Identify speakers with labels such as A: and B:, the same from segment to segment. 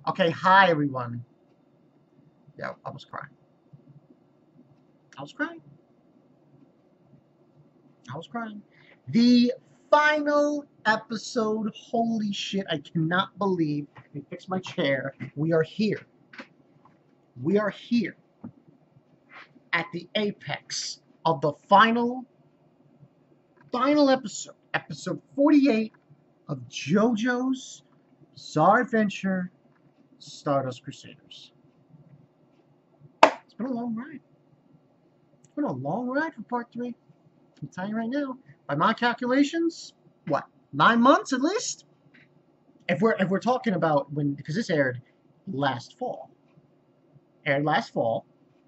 A: Okay, hi everyone. Yeah, I was crying. I was crying. I was crying. The final episode. Holy shit! I cannot believe. Let me fix my chair. We are here. We are here at the apex of the final episode. Episode 48 of JoJo's Bizarre Adventure, Stardust Crusaders. It's been a long ride. It's been a long ride for part three. I'm telling you right now, by my calculations, what, 9 months at least? If we're talking about when, because this aired last fall,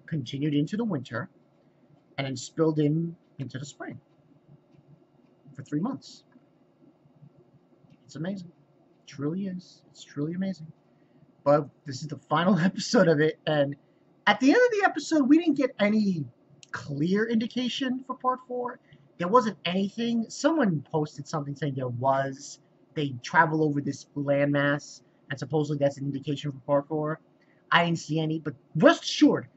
A: continued into the winter, and then spilled into the spring for 3 months. It's amazing. It truly is. It's truly amazing. But this is the final episode of it, and at the end of the episode, we didn't get any clear indication for part four. There wasn't anything. Someone posted something saying there was. They travel over this landmass, and supposedly that's an indication for part four. I didn't see any, but rest assured,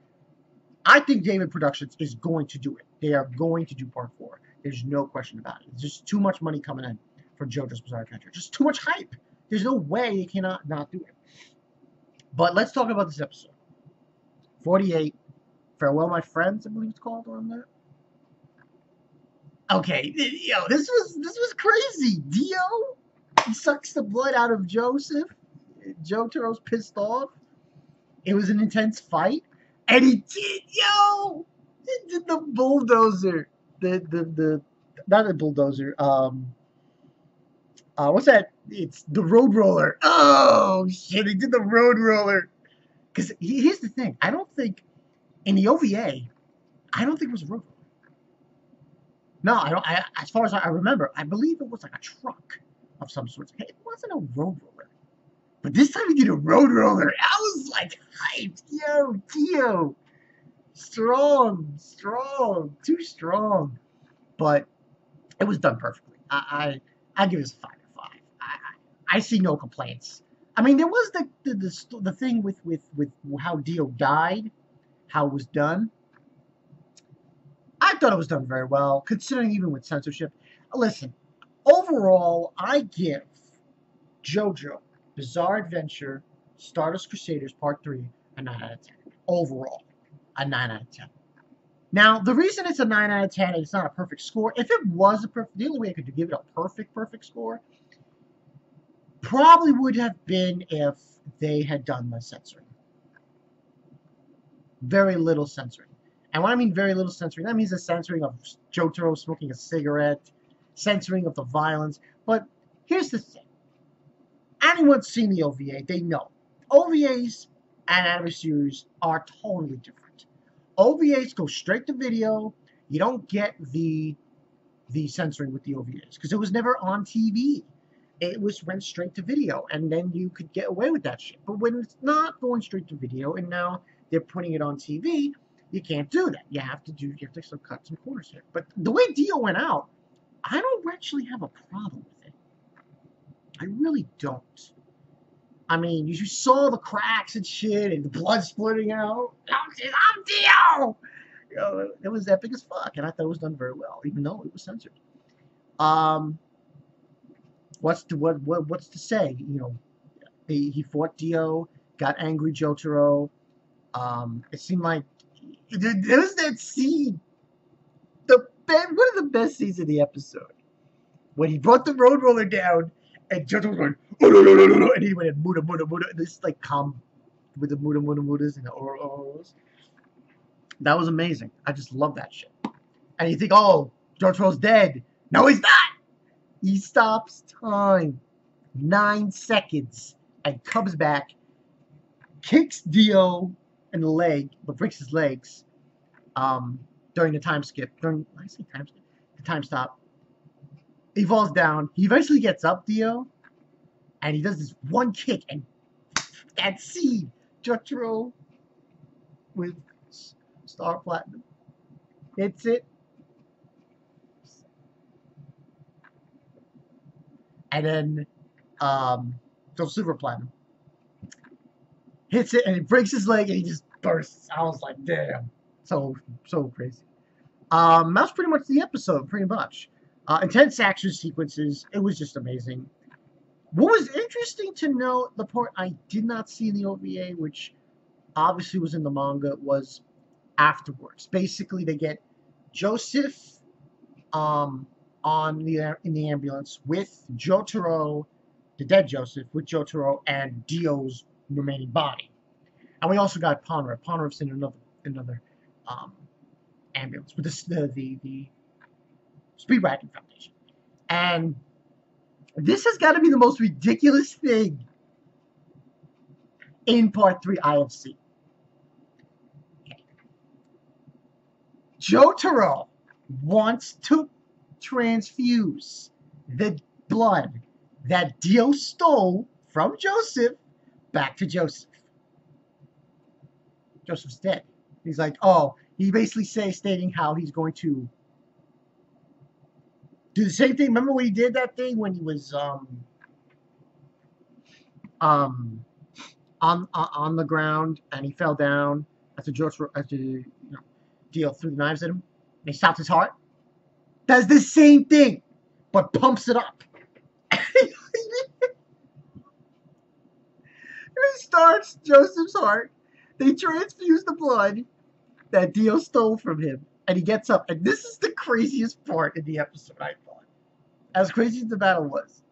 A: I think David Productions is going to do it. They are going to do part four. There's no question about it. There's just too much money coming in for JoJo's Bizarre Adventure. Just too much hype. There's no way they cannot not do it. But let's talk about this episode. 48. Farewell, my friends, I believe it's called on that. Okay, yo, this was crazy. Dio, he sucks the blood out of Joseph. Jotaro's pissed off. It was an intense fight, and he did the bulldozer. The not the bulldozer. What's that? It's the road roller. Oh shit, he did the road roller. Because here's the thing, I don't think in the OVA, I don't think it was a road roller. No, I don't. As far as I remember, I believe it was like a truck of some sort. Hey, it wasn't a road roller. But this time he did a road roller. I was like hyped. Yo, Dio. Strong. Too strong. But it was done perfectly. I give this a 5 out of 5. I see no complaints. I mean, there was the thing with how Dio died, how it was done. I thought it was done very well, considering even with censorship. Listen, overall, I give JoJo Bizarre Adventure Stardust Crusaders Part 3 a 9 out of 10. Overall, a 9 out of 10. Now, the reason it's a 9 out of 10 and it's not a perfect score, if it was a perfect, the only way I could give it a perfect score probably would have been if they had done the censoring. Very little censoring. And when I mean very little censoring, that means the censoring of Jotaro smoking a cigarette, censoring of the violence. But here's the thing. Anyone's seen the OVA, they know. OVAs and anime series are totally different. OVAs go straight to video. You don't get the censoring with the OVAs because it was never on TV. It went straight to video, and then you could get away with that shit. But when it's not going straight to video, and now they're putting it on TV, you can't do that. You have to sort of cut some corners here. But the way Dio went out, I don't actually have a problem with it. I really don't. I mean, you saw the cracks and shit, and the blood splitting out. I'm Dio. You know, it was epic as fuck, and I thought it was done very well, even though it was censored. What's to say? You know, he fought Dio, got angry Jotaro. It seemed like there was that scene, one of the best scenes of the episode, when he brought the road roller down, and Jotaro was going, and he went muda, and this like calm with the mudas and the oros. That was amazing. I just love that shit. And you think, oh, Jotaro's dead. No, he's not. He stops time. 9 seconds. And comes back. Kicks Dio in the leg. But breaks his legs. During the time skip. I say time skip? The time stop. He falls down. He eventually gets up, Dio. And he does this one kick. And that scene. Jotaro with Star Platinum. Hits it. And then, so Silver Platinum. hits it, and it breaks his leg, and he just bursts. I was like, damn, so crazy. That's pretty much the episode, pretty much. Intense action sequences. It was just amazing. What was interesting to note, the part I did not see in the OVA, which obviously was in the manga, was afterwards. Basically, they get Joseph in the ambulance with Jotaro, the dead Joseph, with Jotaro and Dio's remaining body. And we also got Ponra. Ponra's in another ambulance with the Speedwagon Foundation. And this has got to be the most ridiculous thing in Part 3 I have seen. Okay. Jotaro wants to transfuse the blood that Dio stole from Joseph back to Joseph. Joseph's dead. He's like, oh, he basically stating how he's going to do the same thing. Remember when he did that thing when he was on the ground and he fell down after Dio threw the knives at him and he stopped his heart? Does the same thing, but pumps it up. He starts Joseph's heart. They transfuse the blood that Dio stole from him, and he gets up. And this is the craziest part in the episode, I thought. As crazy as the battle was,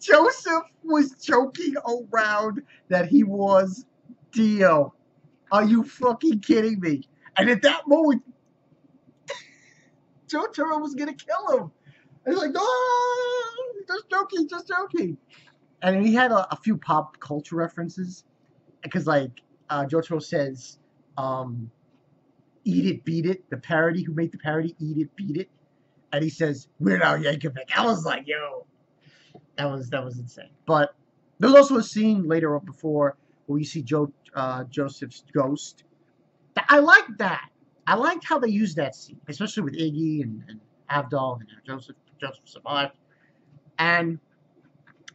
A: Joseph was joking around that he was Dio. Are you fucking kidding me? And at that moment, Jotaro was gonna kill him. And he's like, no, just joking. And he had a few pop culture references. Because, like, Jotaro says, eat it, beat it. The parody, who made the parody, eat it, beat it. And he says, Weird Al Yankovic. I was like, yo, that was insane. But there's also a scene later on before where you see Joseph's ghost. I liked that. I liked how they used that scene, especially with Iggy and Avdol and Joseph survived. And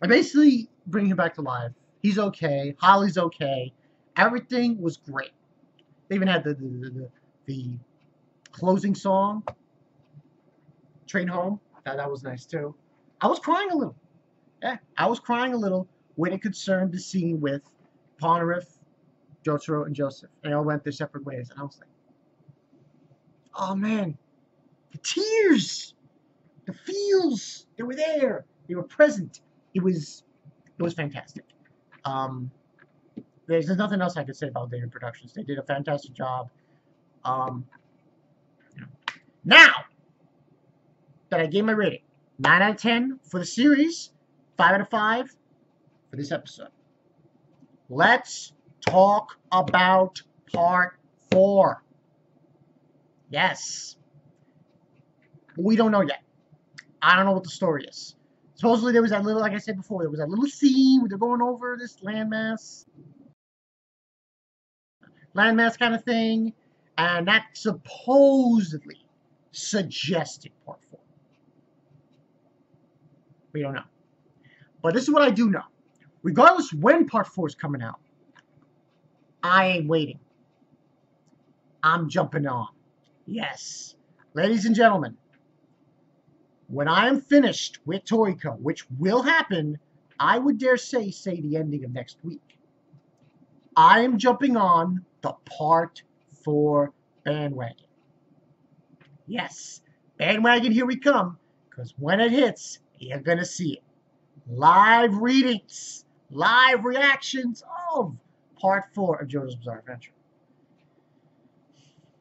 A: I basically bring him back to life. He's okay. Holly's okay. Everything was great. They even had the closing song, Train Home. I thought that was nice too. I was crying a little. Yeah, I was crying a little when it concerned the scene with Ponriff, Jotaro, and Joseph. And they all went their separate ways. And I was like, oh man, the tears, the feels, they were there. They were present. It was fantastic. There's nothing else I could say about David Productions. They did a fantastic job. Now that I gave my rating, 9 out of 10 for the series, 5 out of 5 for this episode. Let's talk about Part 4. Yes. We don't know yet. I don't know what the story is. Supposedly there was that little, like I said before, there was that little scene where they're going over this landmass kind of thing, and that supposedly suggested Part 4. We don't know. But this is what I do know. Regardless when Part 4 is coming out, I ain't waiting. I'm jumping on. Yes. Ladies and gentlemen, when I am finished with Toriko, which will happen, I would dare say the ending of next week, I am jumping on the Part 4 bandwagon. Yes, bandwagon, here we come, because when it hits, you're going to see it. Live readings, live reactions of Part 4 of JoJo's Bizarre Adventure.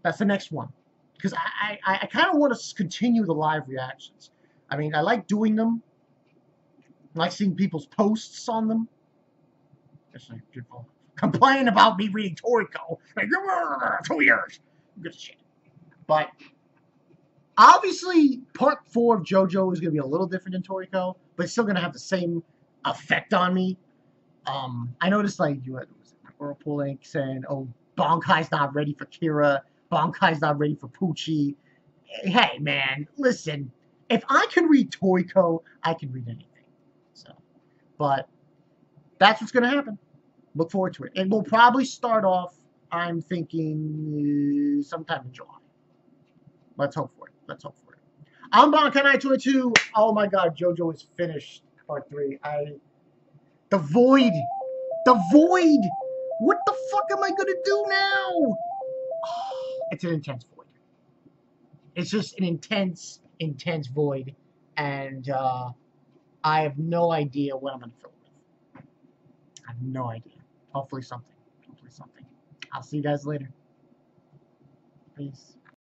A: That's the next one. Because I kind of want to continue the live reactions. I mean, I like doing them. I like seeing people's posts on them. Especially people complain about me reading Toriko. Like, 2 years. Good shit. But obviously, Part 4 of JoJo is going to be a little different than Toriko, but it's still going to have the same effect on me. I noticed, like, you had Whirlpool Link saying, oh, Bankai's not ready for Kira. Bankai's not ready for Pucci. Hey, man, listen. If I can read Toriko, I can read anything. So, but that's what's going to happen. Look forward to it. It will probably start off, I'm thinking, sometime in July. Let's hope for it. Let's hope for it. I'm Bonkai922. Oh my god, JoJo is finished. Part 3. The Void. The Void! What the fuck am I gonna do now? It's an intense void. It's just an intense, intense void. And I have no idea what I'm gonna fill it with. I have no idea. Hopefully something. Hopefully something. I'll see you guys later. Peace.